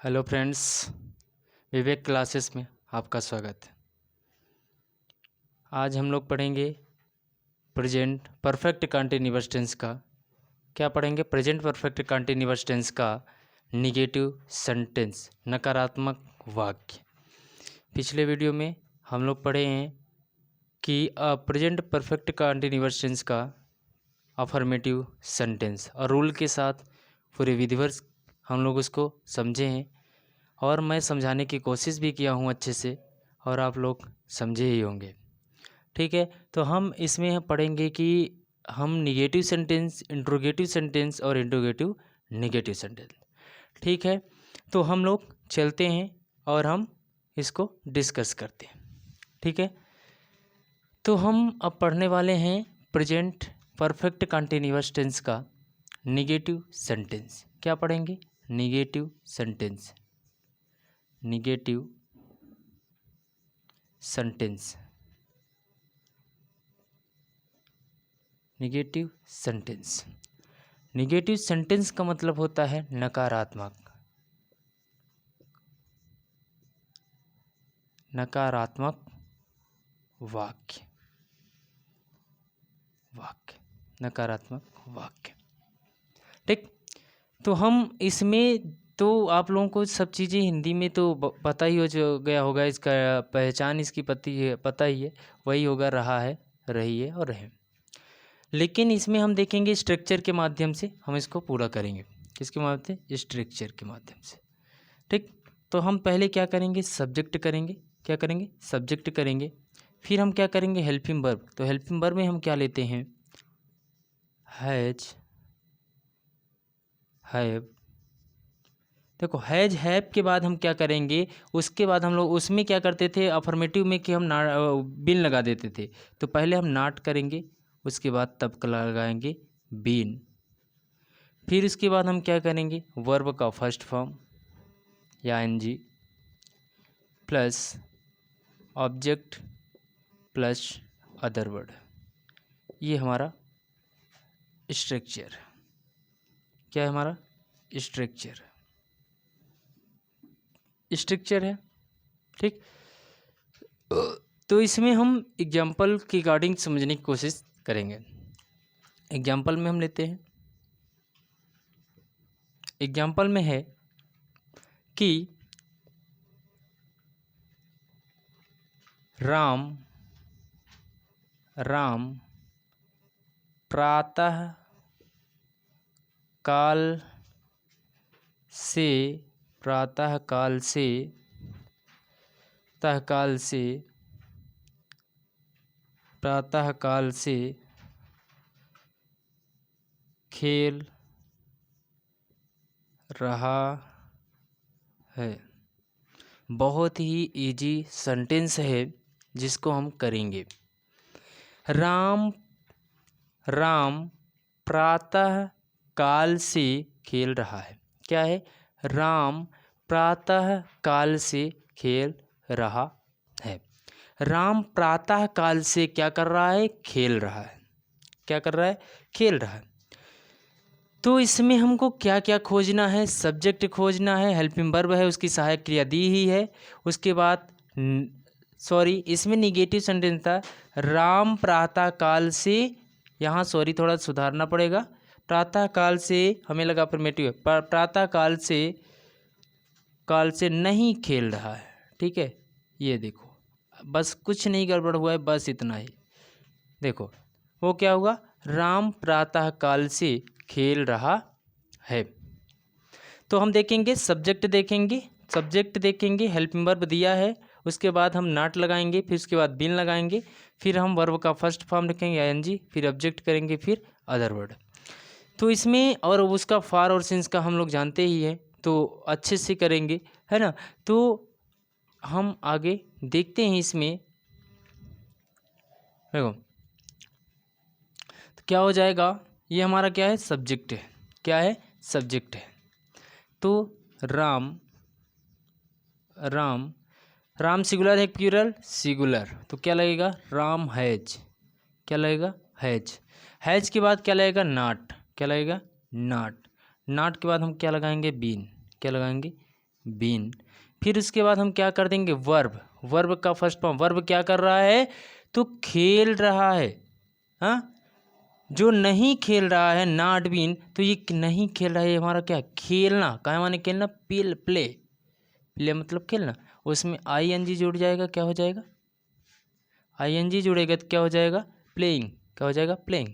Hello friends, विवेक classes में आपका स्वागत है। आज हम लोग पढ़ेंगे प्रेजेंट परफेक्ट कंटीन्यूअस टेंस का। क्या पढ़ेंगे? प्रेजेंट परफेक्ट कंटीन्यूअस टेंस का निगेटिव सेंटेंस, नकारात्मक वाक्य। पिछले वीडियो में हम लोग पढ़े हैं कि प्रेजेंट परफेक्ट कंटीन्यूअस टेंस का अफर्मेटिव सेंटेंस और रूल के साथ पूरे विधिवत हम लोग उसको समझे हैं और मैं समझाने की कोशिश भी किया हूँ अच्छे से, और आप लोग समझे ही होंगे। ठीक है, तो हम इसमें पढ़ेंगे कि हम निगेटिव सेंटेंस, इंट्रोगेटिव सेंटेंस और इंट्रोगेटिव नेगेटिव सेंटेंस। ठीक है, तो हम लोग चलते हैं और हम इसको डिस्कस करते हैं। ठीक है, तो हम अब पढ़ने वाले हैं प्रेजेंट परफेक्ट कंटीन्यूअस टेंस का निगेटिव सेंटेंस। क्या पढ़ेंगे? Negative sentence, negative sentence, negative sentence. Negative sentence का मतलब होता है नकारात्मक, नकारात्मक वाक्य, नकारात्मक वाक्य। ठीक, तो हम इसमें तो आप लोगों को सब चीज़ें हिंदी में तो पता ही हो जो गया होगा, इसका पहचान इसकी पता ही है, वही होगा रहा है, रही है और रहे। लेकिन इसमें हम देखेंगे स्ट्रक्चर के माध्यम से हम इसको पूरा करेंगे। किसके माध्यम से? स्ट्रक्चर के माध्यम से। ठीक, तो हम पहले क्या करेंगे? सब्जेक्ट करेंगे। क्या करेंगे? सब्जेक्ट करेंगे। फिर हम क्या करेंगे? Helping verb. तो हेल्पिंग वर्ब में हम क्या लेते हैं? Has, have. देखो, हैज, हैव के बाद हम क्या करेंगे? उसके बाद हम लोग उसमें क्या करते थे अफर्मेटिव में कि हम ना बिन लगा देते थे। तो पहले हम नॉट करेंगे, उसके बाद तब लगाएंगे बीन। फिर उसके बाद हम क्या करेंगे? वर्ब का फर्स्ट फॉर्म या N G plus object plus other word. ये हमारा स्ट्रक्चर। क्या है? हमारा स्ट्रक्चर, स्ट्रक्चर है। ठीक, तो इसमें हम एग्जाम्पल के रिगार्डिंग समझने की कोशिश करेंगे। एग्जाम्पल में हम लेते हैं, एग्जाम्पल में है कि राम, राम प्रातः काल से, प्रातः काल से, प्रातः काल से, प्रातः काल से खेल रहा है। बहुत ही इजी सेंटेंस है जिसको हम करेंगे। राम, राम प्रातः काल से खेल रहा है। क्या है? राम प्रातः काल से खेल रहा है। राम प्रातः काल से क्या कर रहा है? खेल रहा है। क्या कर रहा है? खेल रहा है। तो इसमें हमको क्या क्या खोजना है? सब्जेक्ट खोजना है, हेल्पिंग वर्ब है, उसकी सहायक क्रिया दी ही है। उसके बाद सॉरी, इसमें निगेटिव सेंटेंस था राम प्रातः काल से, यहाँ सॉरी थोड़ा सुधारना पड़ेगा। प्रातः काल से हमें लगा अफर्मेटिव है, प्रातः काल से नहीं खेल रहा है। ठीक है, ये देखो, बस कुछ नहीं गड़बड़ हुआ है, बस इतना ही। देखो वो क्या हुआ? राम प्रातः काल से खेल रहा है। तो हम देखेंगे सब्जेक्ट, देखेंगे सब्जेक्ट, देखेंगे हेल्पिंग वर्ब दिया है, उसके बाद हम नॉट लगाएंगे, फिर उसके बाद बिन लगाएंगे, फिर हम वर्ब का फर्स्ट फॉर्म लिखेंगे आईएनजी, फिर ऑब्जेक्ट करेंगे, फिर अदर वर्ड। तो इसमें और उसका फार और सिंस का हम लोग जानते ही हैं, तो अच्छे से करेंगे, है ना। तो हम आगे देखते हैं इसमें। देखो तो क्या हो जाएगा? ये हमारा क्या है? सब्जेक्ट है। क्या है? सब्जेक्ट है। तो राम, राम, राम सिंगुलर है प्लूरल? सिंगुलर। तो क्या लगेगा? राम हैज। क्या लगेगा? हैज। हैज के बाद क्या लगेगा? नॉट। क्या लगेगा? नॉट। नॉट के बाद हम क्या लगाएंगे? बीन। क्या लगाएंगे? बीन। फिर उसके बाद हम क्या कर देंगे, वर्ब। वर्ब का फर्स्ट फॉर्म, वर्ब क्या कर रहा है, तो खेल रहा है। हाँ, जो नहीं खेल रहा है नॉट बीन, तो ये नहीं खेल रहा है, ये हमारा क्या है, खेलना। क्या माने खेलना, प्ले। प्ले मतलब खेलना। उसमें आई एन जी जुड़ जाएगा, क्या हो जाएगा, आई एन जी जुड़ेगा तो क्या हो जाएगा, प्लेइंग। क्या हो जाएगा, प्लेइंग।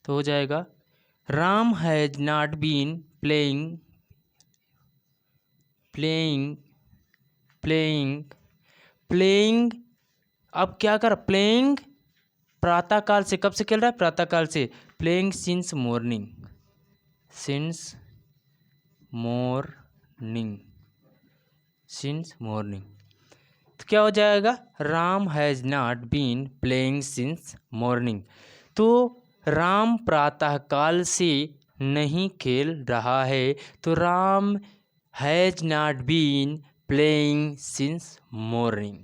तो हो जाएगा Ram has not been playing, playing, playing, playing. अब क्या कर, प्लेइंग प्रातःकाल से, कब से खेल रहा है, प्रातःकाल से। Playing since morning, since morning, since morning. तो क्या हो जाएगा, Ram has not been playing since morning. तो राम प्रातःकाल से नहीं खेल रहा है, तो Ram has not been playing since morning.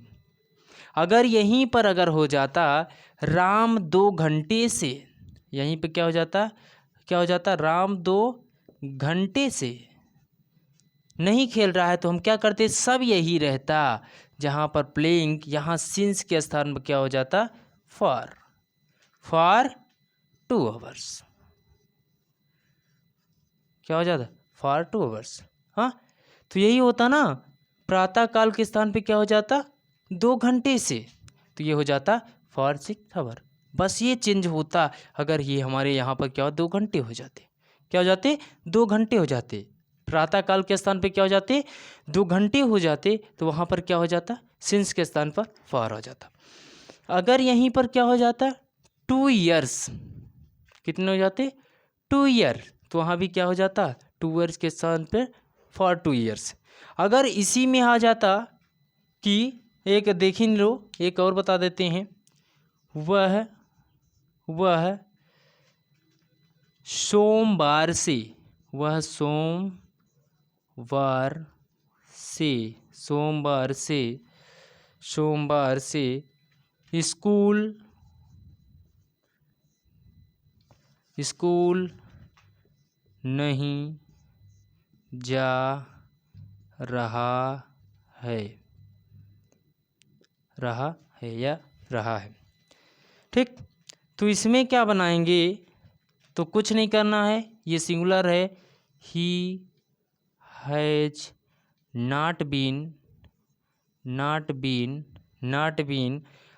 अगर यहीं पर अगर हो जाता राम 2 घंटे से, यहीं पे क्या हो जाता, क्या हो जाता, राम 2 घंटे से नहीं खेल रहा है, तो हम क्या करते, सब यही रहता। जहाँ पर प्लेइंग, यहाँ सिंस के स्थान पर क्या हो जाता, फॉर 2 आवर्स। क्या हो जाता, फॉर 2 आवर्स। हाँ, तो यही होता ना, प्रातःकाल के स्थान पे क्या हो जाता, 2 घंटे से, तो ये हो जाता फॉर 6 आवर। बस ये चेंज होता, अगर ये हमारे यहाँ पर क्या हो, 2 घंटे हो जाते। क्या हो जाते, 2 घंटे हो जाते। प्रातःकाल के स्थान पे क्या हो जाते, 2 घंटे हो जाते, तो वहाँ पर क्या हो जाता, सिंस के स्थान पर फॉर हो जाता। अगर यहीं पर क्या हो जाता, 2 ईयर्स, कितने हो जाते, 2 ईयर, तो वहाँ भी क्या हो जाता, 2 ईयर्स के स्थान पे फॉर 2 ईयर्स। अगर इसी में आ जाता कि एक देख ही लो, एक और बता देते हैं, वह सोमवार से, वह सोमवार से, सोमवार से, सोमवार से स्कूल नहीं जा रहा है, या रहा है। ठीक, तो इसमें क्या बनाएंगे, तो कुछ नहीं करना है, ये सिंगुलर है, ही हैज नॉट बीन।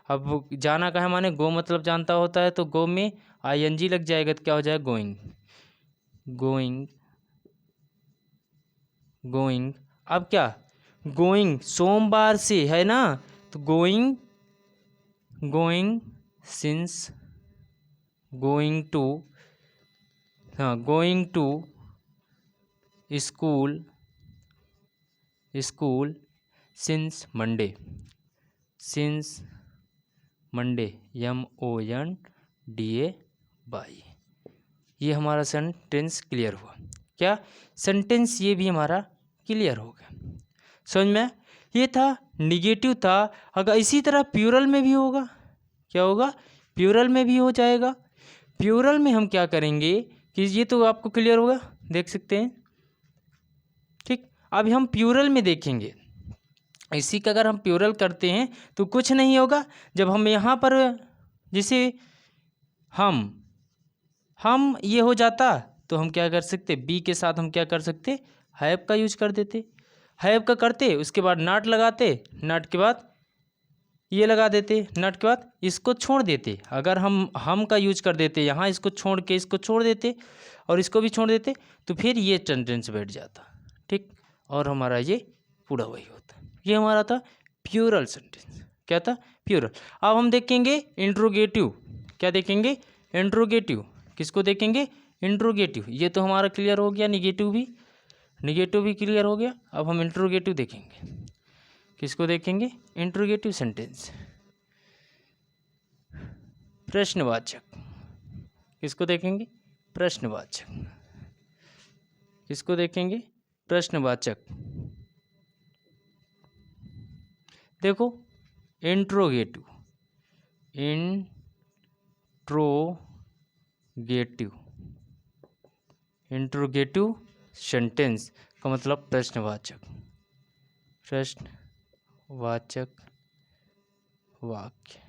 अब जाना का है माने गो मतलब जानता होता है, तो गो में आई एन जी लग जाएगा, तो क्या हो जाएगा, गोइंग। अब क्या, गोइंग सोमवार से है ना, तो गोइंग सिंस, गोइंग टू, हाँ, going to school since Monday, MONDAY। ये हमारा सेंटेंस क्लियर हुआ क्या, सेंटेंस ये भी हमारा क्लियर हो गया, समझ में। ये था निगेटिव था। अगर इसी तरह प्यूरल में भी होगा, क्या होगा, प्यूरल में भी हो जाएगा। प्यूरल में हम क्या करेंगे कि ये तो आपको क्लियर होगा, देख सकते हैं। ठीक, अभी हम प्यूरल में देखेंगे, इसी का अगर हम प्यूरल करते हैं तो कुछ नहीं होगा। जब हम यहाँ पर जैसे हम ये हो जाता, तो हम क्या कर सकते, बी के साथ हम क्या कर सकते, हैव का यूज कर देते। हैव का करते, उसके बाद नॉट लगाते, नॉट के बाद ये लगा देते, नॉट के बाद इसको छोड़ देते। अगर हम का यूज कर देते यहाँ, इसको छोड़ के इसको छोड़ देते और इसको भी छोड़ देते, तो फिर ये सेंटेंस बैठ जाता। ठीक, और हमारा ये पूरा वही होता। ये हमारा था प्यूरल सेंटेंस। क्या था, प्यूरल। अब हम देखेंगे इंट्रोगेटिव। क्या देखेंगे, इंट्रोगेटिव। किसको देखेंगे, इंट्रोगेटिव। ये तो हमारा क्लियर हो गया, निगेटिव भी क्लियर हो गया। अब हम इंट्रोगेटिव देखेंगे। किसको देखेंगे, इंट्रोगेटिव सेंटेंस, प्रश्नवाचक। किसको देखेंगे, प्रश्नवाचक। किसको देखेंगे, प्रश्नवाचक। देखो, इंट्रोगेटिव सेंटेंस का मतलब प्रश्नवाचक। प्रश्नवाचक वाक्य।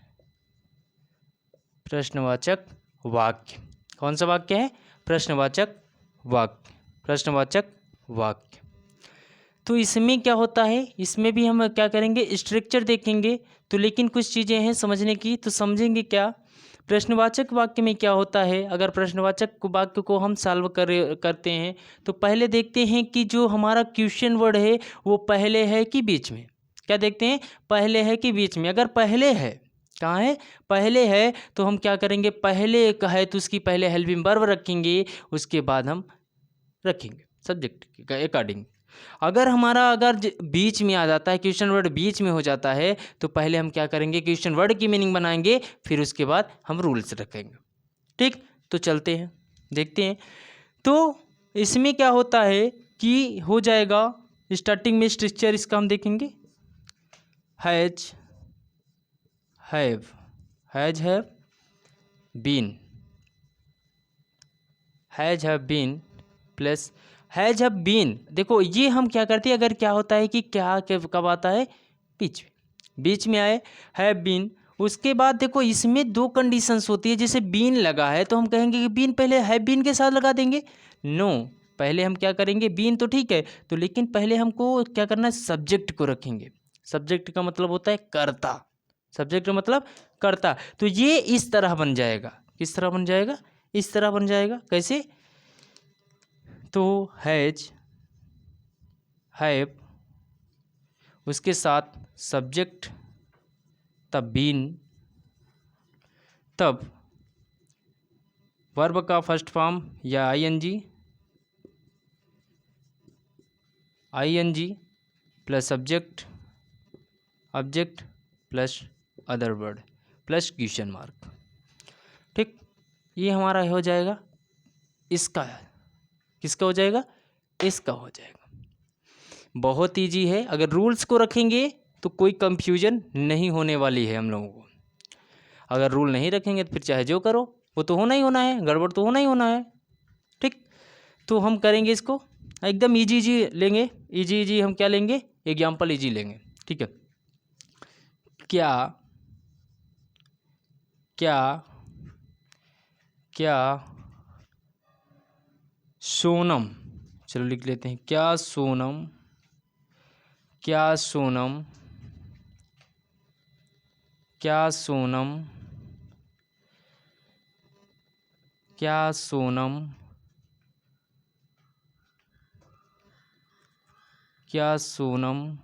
प्रश्नवाचक वाक्य कौन सा वाक्य है? प्रश्नवाचक वाक्य। प्रश्नवाचक वाक्य। तो इसमें क्या होता है, इसमें भी हम क्या करेंगे, स्ट्रक्चर देखेंगे। तो लेकिन कुछ चीज़ें हैं समझने की, तो समझेंगे क्या। प्रश्नवाचक वाक्य में क्या होता है, अगर प्रश्नवाचक वाक्य को हम सॉल्व करते हैं तो पहले देखते हैं कि जो हमारा क्वेश्चन वर्ड है वो पहले है कि बीच में। क्या देखते हैं, पहले है कि बीच में। अगर पहले है, कहाँ है, पहले है, तो हम क्या करेंगे, पहले का है तो उसकी पहले हेल्पिंग वर्ब रखेंगे, उसके बाद हम रखेंगे सब्जेक्ट के अकॉर्डिंग। अगर बीच में आ जाता है, क्वेश्चन वर्ड बीच में हो जाता है, तो पहले हम क्या करेंगे, क्वेश्चन वर्ड की मीनिंग बनाएंगे, फिर उसके बाद हम रूल्स रखेंगे। ठीक, तो चलते हैं देखते हैं। तो इसमें क्या होता है कि हो जाएगा, स्टार्टिंग में स्ट्रक्चर इसका हम देखेंगे। Has, have, been, has have been plus has have been. देखो ये हम क्या करते हैं, अगर क्या होता है कि क्या कब आता है, बीच में आए, हैव बीन। उसके बाद देखो इसमें दो कंडीशंस होती है, जैसे बीन लगा है तो हम कहेंगे कि बीन पहले हैव बीन के साथ लगा देंगे। नो, पहले हम क्या करेंगे, बीन तो ठीक है, तो लेकिन पहले हमको क्या करना है, सब्जेक्ट को रखेंगे। सब्जेक्ट का मतलब होता है कर्ता, सब्जेक्ट का मतलब कर्ता। तो ये इस तरह बन जाएगा, किस तरह बन जाएगा, इस तरह बन जाएगा। कैसे, तो हैज, हैव, उसके साथ सब्जेक्ट, तब बीन, तब वर्ब का फर्स्ट फॉर्म या I N G plus subject, object plus other word plus question mark. ठीक, ये हमारा हो जाएगा, इसका, किसका हो जाएगा, इसका हो जाएगा। बहुत ईजी है, अगर रूल्स को रखेंगे तो कोई कंफ्यूजन नहीं होने वाली है हम लोगों को। अगर रूल नहीं रखेंगे तो फिर चाहे जो करो, वो तो होना ही होना है, गड़बड़ तो होना ही होना है। ठीक, तो हम करेंगे इसको एकदम इजी लेंगे। इजी हम क्या लेंगे, एग्जाम्पल इजी लेंगे। ठीक है, क्या क्या क्या सोनम, चलो लिख लेते हैं, क्या सोनम, क्या सोनम, क्या सोनम, क्या सोनम, क्या सोनम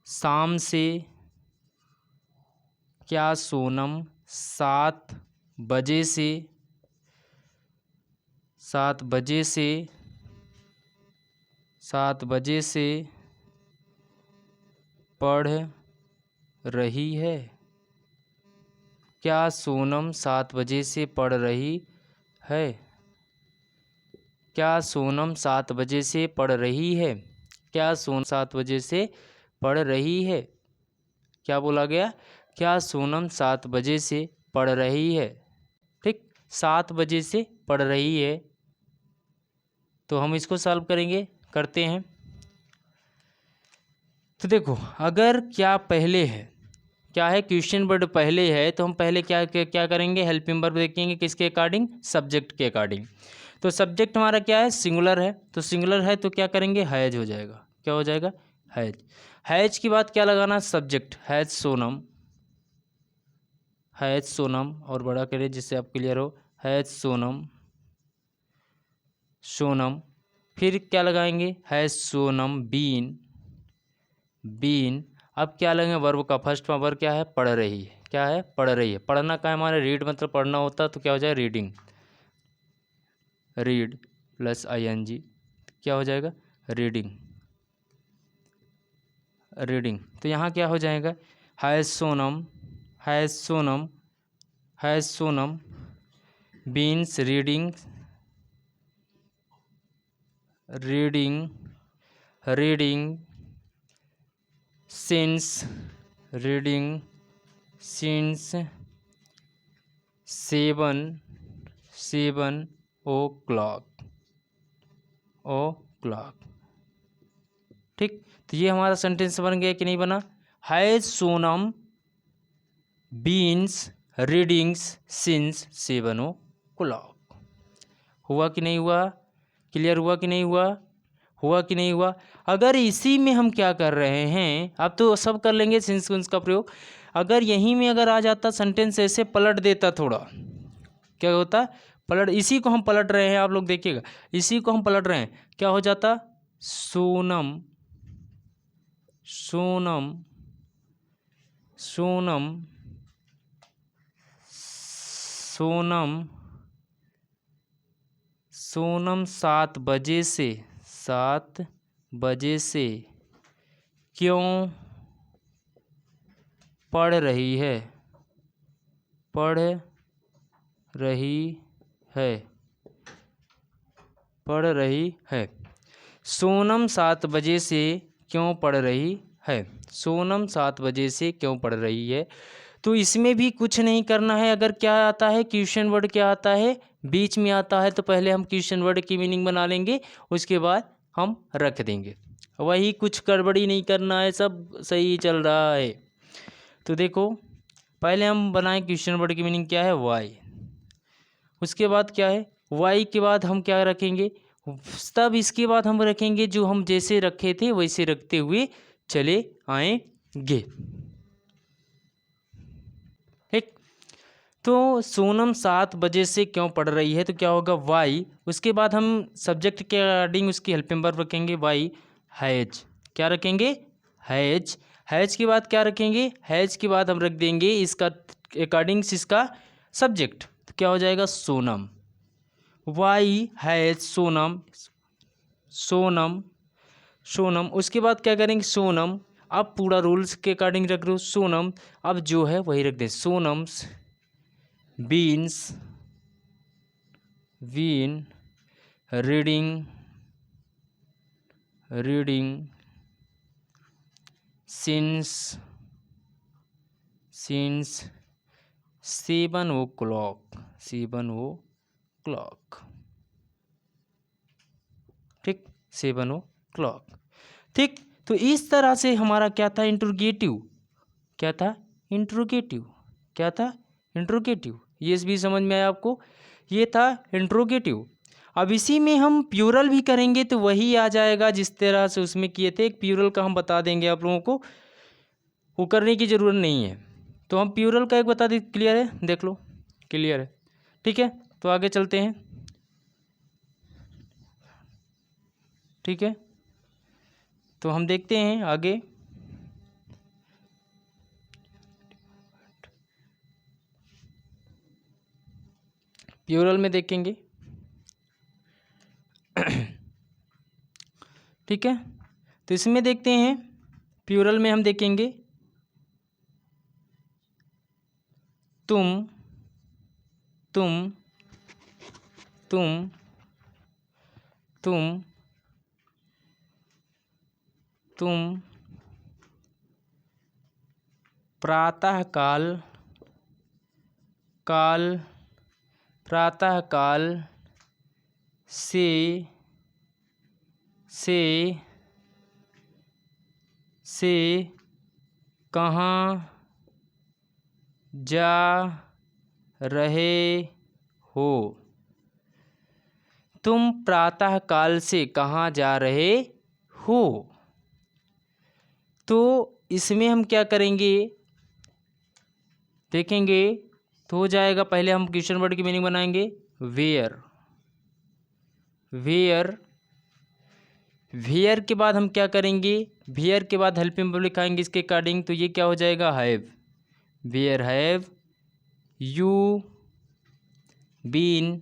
शाम से, क्या सोनम 7 बजे से, 7 बजे से, 7 बजे से पढ़ रही है। क्या सोनम 7 बजे से पढ़ रही है, क्या सोनम 7 बजे से पढ़ रही है, क्या सोनम 7 बजे से पढ़ रही है। क्या बोला गया, क्या सोनम 7 बजे से पढ़ रही है। ठीक, 7 बजे से पढ़ रही है, तो हम इसको सॉल्व करेंगे, करते हैं। तो देखो अगर क्या पहले है, क्या है, क्वेश्चन वर्ड पहले है, तो हम पहले क्या क्या, क्या करेंगे, हेल्पिंग वर्ब देखेंगे, किसके अकॉर्डिंग, सब्जेक्ट के अकॉर्डिंग। तो सब्जेक्ट हमारा क्या है, सिंगुलर है, तो सिंगुलर है तो क्या करेंगे, हैज हो जाएगा। क्या हो जाएगा, हैज। हैज की बात क्या लगाना, subject, has Sonam, has Sonam, और बड़ा करें जिससे आप क्लियर हो, हैज सोनम, सोनम। फिर क्या लगाएंगे, हैज सोनम बीन, बीन। अब क्या लगेंगे, वर्ब का फर्स्ट फॉर्म वर्ब क्या है, पढ़ रही है, क्या है, पढ़ रही है। पढ़ना का है हमारे, रीड मतलब पढ़ना होता है, तो क्या हो जाएगा, रीडिंग, रीड प्लस आईएनजी, क्या हो जाएगा, रीडिंग, रीडिंग। तो यहाँ क्या हो जाएगा, has Sonam, has Sonam, has Sonam beans reading, reading, reading since, reading since 7 o'clock, ठीक, तो ये हमारा सेंटेंस बन गया कि नहीं बना। Has Sonam beans readings since 7 o'clock। हुआ कि नहीं हुआ, क्लियर हुआ कि नहीं हुआ, हुआ कि नहीं हुआ। अगर इसी में हम क्या कर रहे हैं, अब तो सब कर लेंगे सिंस का प्रयोग। अगर यहीं में अगर आ जाता सेंटेंस ऐसे पलट देता थोड़ा, क्या होता, पलट, इसी को हम पलट रहे हैं, आप लोग देखिएगा, इसी को हम पलट रहे हैं, क्या हो जाता, सोनम सोनम सोनम सोनम सोनम 7 बजे से क्यों पढ़ रही है, पढ़ रही है, पढ़ रही है। सोनम 7 बजे से क्यों पढ़ रही है, सोनम 7 बजे से क्यों पढ़ रही है। तो इसमें भी कुछ नहीं करना है। अगर क्या आता है, क्वेश्चन वर्ड क्या आता है, बीच में आता है, तो पहले हम क्वेश्चन वर्ड की मीनिंग बना लेंगे, उसके बाद हम रख देंगे। वही, कुछ गड़बड़ी नहीं करना है, सब सही चल रहा है। तो देखो, पहले हम बनाएं क्वेश्चन वर्ड की मीनिंग क्या है, वाई। उसके बाद क्या है, वाई के बाद हम क्या रखेंगे, तब इसके बाद हम रखेंगे जो हम जैसे रखे थे वैसे रखते हुए चले आएंगे। ठीक, तो सोनम 7 बजे से क्यों पढ़ रही है, तो क्या होगा, वाई। उसके बाद हम सब्जेक्ट के अकॉर्डिंग उसकी हेल्पिंग वर्ब रखेंगे, वाई हैज। क्या रखेंगे, हैज। हैज के बाद क्या रखेंगे, हैज के बाद हम रख देंगे इसका अकॉर्डिंग्स इसका सब्जेक्ट, तो क्या हो जाएगा, सोनम। Why has Sonam, Sonam Sonam. उसके बाद क्या करेंगे, सोनम। अब पूरा रूल्स के अकॉर्डिंग रख लो सोनम, अब जो है वही रख दे, Sonam's beans been reading since 7 o'clock। ठीक, 7 o'clock। ठीक, तो इस तरह से हमारा क्या था, इंट्रोगेटिव, क्या था, इंट्रोगेटिव, क्या था, इंट्रोगेटिव। ये भी समझ में आया आपको, ये था इंट्रोगेटिव। अब इसी में हम प्यूरल भी करेंगे तो वही आ जाएगा जिस तरह से उसमें किए थे। एक प्यूरल का हम बता देंगे आप लोगों को, वो करने की ज़रूरत नहीं है। तो हम प्यूरल का एक बता दें, क्लियर है, देख लो, क्लियर है। ठीक है, तो आगे चलते हैं। ठीक है, तो हम देखते हैं आगे। प्यूरल में देखेंगे। ठीक है, तो इसमें देखते हैं, प्यूरल में हम देखेंगे, तुम तुम तुम तुम तुम प्रातःकाल से कहाँ जा रहे हो, तुम प्रातःकाल से कहाँ जा रहे हो। तो इसमें हम क्या करेंगे, देखेंगे, तो हो जाएगा, पहले हम क्वेश्चन वर्ड की मीनिंग बनाएंगे, वेयर। वेयर के बाद हम क्या करेंगे, वेयर के बाद हेल्पिंग वर्ब लिखाएंगे इसके अकॉर्डिंग, तो ये क्या हो जाएगा, have. Where have you been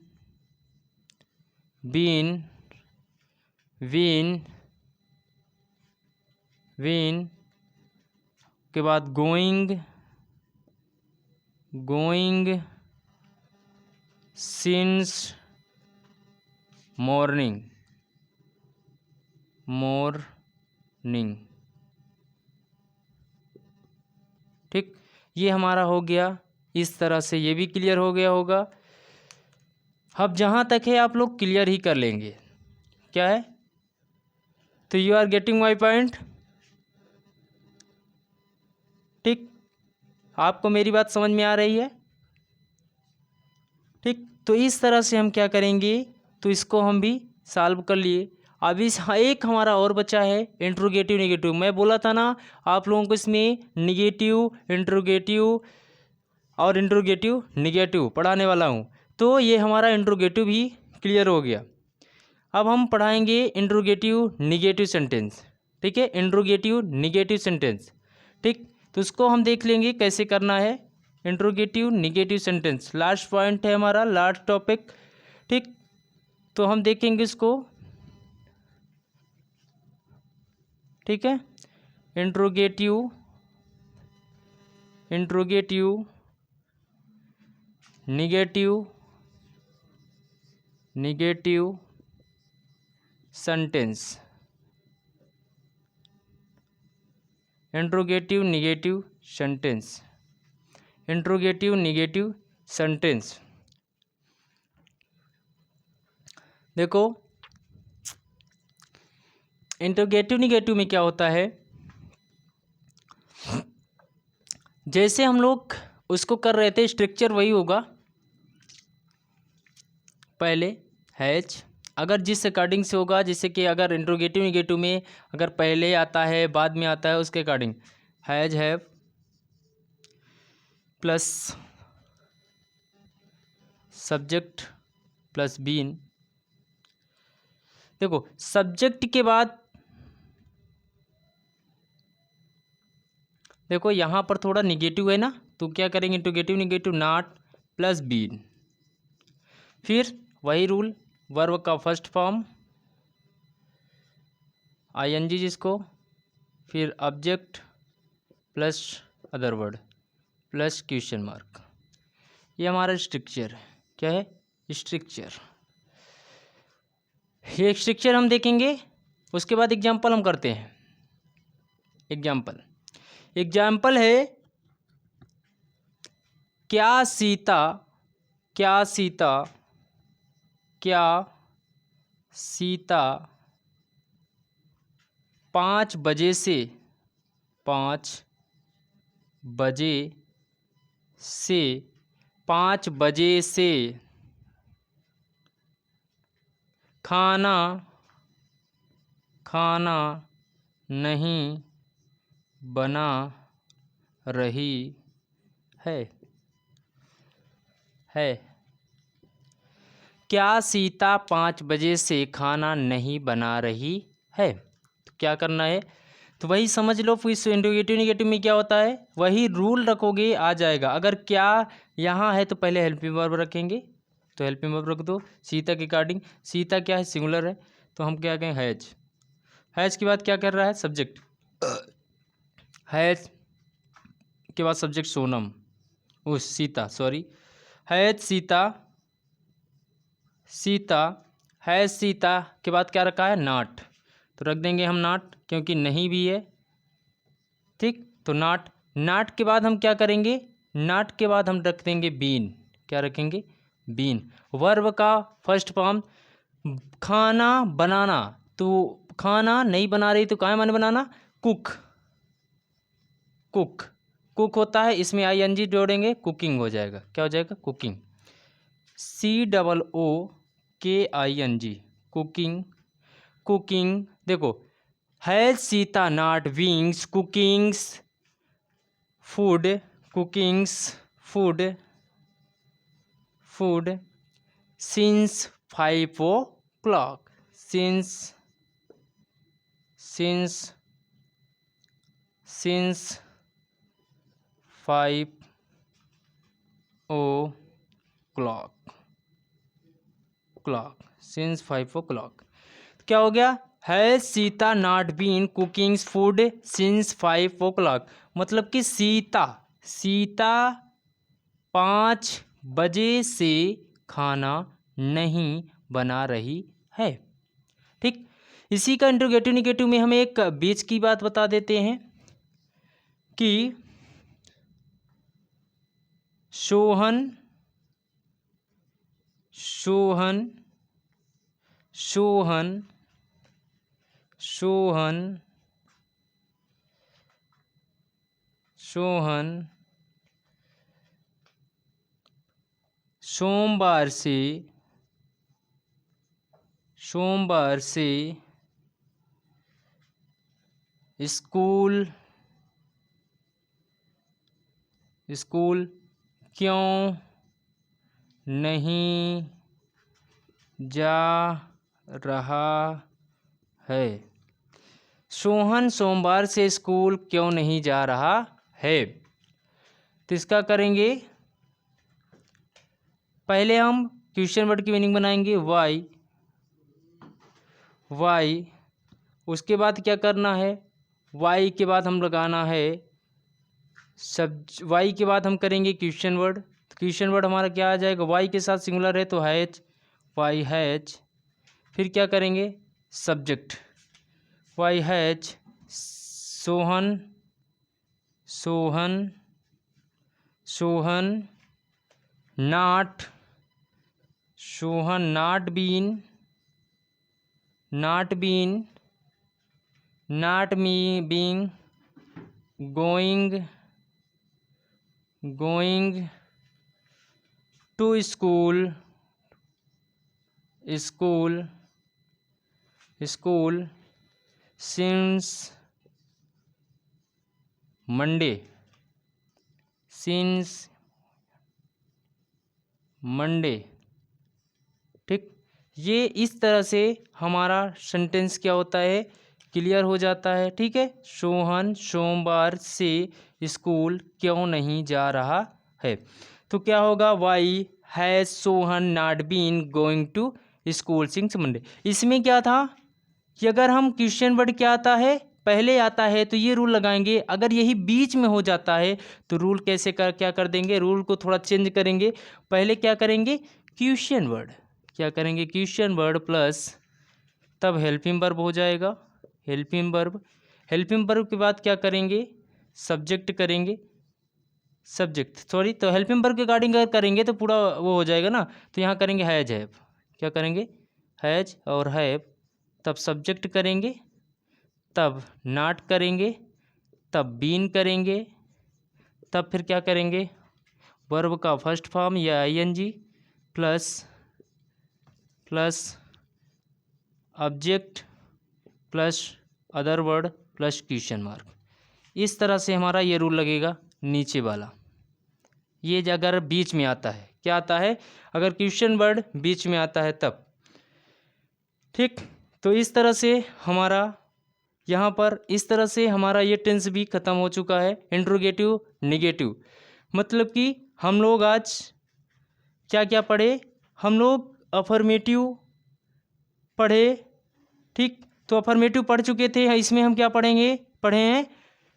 के बाद गोइंग सिंस मॉर्निंग। ठीक, ये हमारा हो गया। इस तरह से ये भी क्लियर हो गया होगा। अब जहाँ तक है आप लोग क्लियर ही कर लेंगे। क्या है, तो you are getting my point. ठीक, आपको मेरी बात समझ में आ रही है? ठीक, तो इस तरह से हम क्या करेंगे, तो इसको हम भी सॉल्व कर लिए। अब इस एक हमारा और बचा है इंट्रोगेटिव निगेटिव। मैं बोला था ना आप लोगों को इसमें निगेटिव इंट्रोगेटिव और इंट्रोगेटिव निगेटिव पढ़ाने वाला हूँ। तो ये हमारा इंट्रोगेटिव भी क्लियर हो गया। अब हम पढ़ाएंगे इंट्रोगेटिव निगेटिव सेंटेंस। ठीक है, इंट्रोगेटिव निगेटिव सेंटेंस। ठीक, तो उसको हम देख लेंगे कैसे करना है। Interrogative negative sentence last point है हमारा, लास्ट टॉपिक। ठीक, तो हम देखेंगे इसको। ठीक है, interrogative negative sentence. Interrogative negative sentence, interrogative negative sentence. देखो इंट्रोगेटिव निगेटिव में क्या होता है, जैसे हम लोग उसको कर रहे थे स्ट्रक्चर वही होगा। पहले हैज, अगर जिस अकॉर्डिंग से होगा, जैसे कि अगर इंट्रोगेटिव निगेटिव में अगर पहले आता है बाद में आता है उसके according has have plus subject plus been. देखो सब्जेक्ट के बाद देखो यहाँ पर थोड़ा निगेटिव है ना, तो क्या करेंगे interrogative negative not plus been. फिर वही रूल, वर्ब का फर्स्ट फॉर्म आईएनजी जिसको, फिर object plus other word plus question mark. ये हमारा स्ट्रक्चर है। क्या है? स्ट्रक्चर। ये स्ट्रक्चर हम देखेंगे, उसके बाद एग्जाम्पल हम करते हैं। एग्जाम्पल है क्या सीता 5 बजे से खाना नहीं बना रही है। क्या सीता 5 बजे से खाना नहीं बना रही है? तो क्या करना है, तो वही समझ लो। फिर इंट्रोगेटिव निगेटिव में क्या होता है, वही रूल रखोगे आ जाएगा। अगर क्या यहाँ है तो पहले हेल्पिंग वर्ब रखेंगे, तो हेल्पिंग वर्ब रख दो। सीता के अकॉर्डिंग, सीता क्या है, सिंगुलर है, तो हम क्या कहें हैज के बाद क्या कर रहा है, सब्जेक्ट। हैज के बाद सब्जेक्ट सोनम, उस Sita, sorry, has Sita has Sita के बाद क्या रखा है, नॉट, तो रख देंगे हम नॉट, क्योंकि नहीं भी है। ठीक, तो नॉट के बाद हम क्या करेंगे, नॉट के बाद हम रख देंगे बीन। क्या रखेंगे, बीन। वर्ब का फर्स्ट फॉर्म खाना बनाना, तो खाना नहीं बना रही तो क्या माने बनाना, कुक होता है, इसमें आईएनजी जोड़ेंगे, कुकिंग हो जाएगा। क्या हो जाएगा, कुकिंग। COOKING, cooking. देखो has Sita not wings food since 5 o'clock, since 5 o'clock, since 5 o'clock। क्या हो गया, has Sita not been cooking food since 5 o'clock, मतलब कि सीता 5 बजे से खाना नहीं बना रही है। ठीक, इसी का इंट्रोगेटिव निगेटिव में हम एक बीच की बात बता देते हैं कि सोहन सोहन सोमवार से स्कूल क्यों नहीं जा रहा है। सोहन सोमवार से स्कूल क्यों नहीं जा रहा है। तो इसका करेंगे, पहले हम क्वेश्चन वर्ड की मीनिंग बनाएंगे वाई। उसके बाद क्या करना है, वाई के बाद हम लगाना है वाई के बाद हम करेंगे क्वेश्चन वर्ड। क्वेश्चन वर्ड हमारा क्या आ जाएगा, वाई के साथ सिंगुलर है तो हैज, वाई हैज। फिर क्या करेंगे, subject, why has Sohan not being going to school since Monday. ठीक, ये इस तरह से हमारा सेंटेंस क्या होता है, क्लियर हो जाता है। ठीक है, सोहन सोमवार से स्कूल क्यों नहीं जा रहा है। तो क्या होगा, why has Sohan not been going to school since Monday. इसमें क्या था कि अगर हम क्वेश्चन वर्ड क्या आता है, पहले आता है तो ये रूल लगाएंगे, अगर यही बीच में हो जाता है तो रूल क्या कर देंगे, रूल को थोड़ा चेंज करेंगे। पहले क्या करेंगे, क्वेश्चन वर्ड, क्या करेंगे, क्वेश्चन वर्ड प्लस तब हेल्पिंग वर्ब हो जाएगा। हेल्पिंग वर्ब के बाद क्या करेंगे, सब्जेक्ट करेंगे, तो हेल्पिंग वर्ब के अकॉर्डिंग अगर करेंगे तो पूरा वो हो जाएगा ना। तो यहाँ करेंगे हैज हैव, क्या करेंगे, हैज और हैव, तब सब्जेक्ट करेंगे, तब नॉट करेंगे, तब बीन करेंगे, तब फिर क्या करेंगे, वर्ब का फर्स्ट फॉर्म या I N G plus object plus other word plus question mark. इस तरह से हमारा ये रूल लगेगा नीचे वाला। ये अगर बीच में आता है, क्या आता है, अगर क्वेश्चन वर्ड बीच में आता है तब। ठीक, तो इस तरह से हमारा यहाँ पर इस तरह से हमारा ये टेंस भी ख़त्म हो चुका है। इंट्रोगेटिव निगेटिव, मतलब कि हम लोग आज क्या क्या पढ़े, हम लोग अफर्मेटिव पढ़े। ठीक, तो अफर्मेटिव पढ़ चुके थे, इसमें हम क्या पढ़े हैं,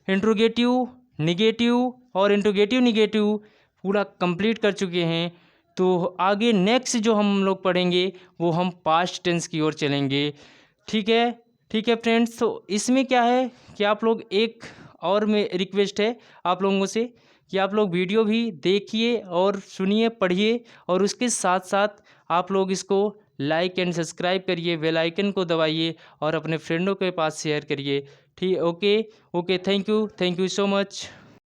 इंट्रोगेटिव निगेटिव और इंट्रोगेटिव निगेटिव पूरा कंप्लीट कर चुके हैं। तो आगे नेक्स्ट जो हम लोग पढ़ेंगे वो हम पास्ट टेंस की ओर चलेंगे। ठीक है फ्रेंड्स, तो इसमें क्या है कि आप लोग एक और में रिक्वेस्ट है आप लोगों से कि आप लोग वीडियो भी देखिए और सुनिए, पढ़िए, और उसके साथ साथ आप लोग इसको लाइक एंड सब्सक्राइब करिए, बेल आइकन को दबाइए और अपने फ्रेंडों के पास शेयर करिए। ठीक, okay, thank you so much.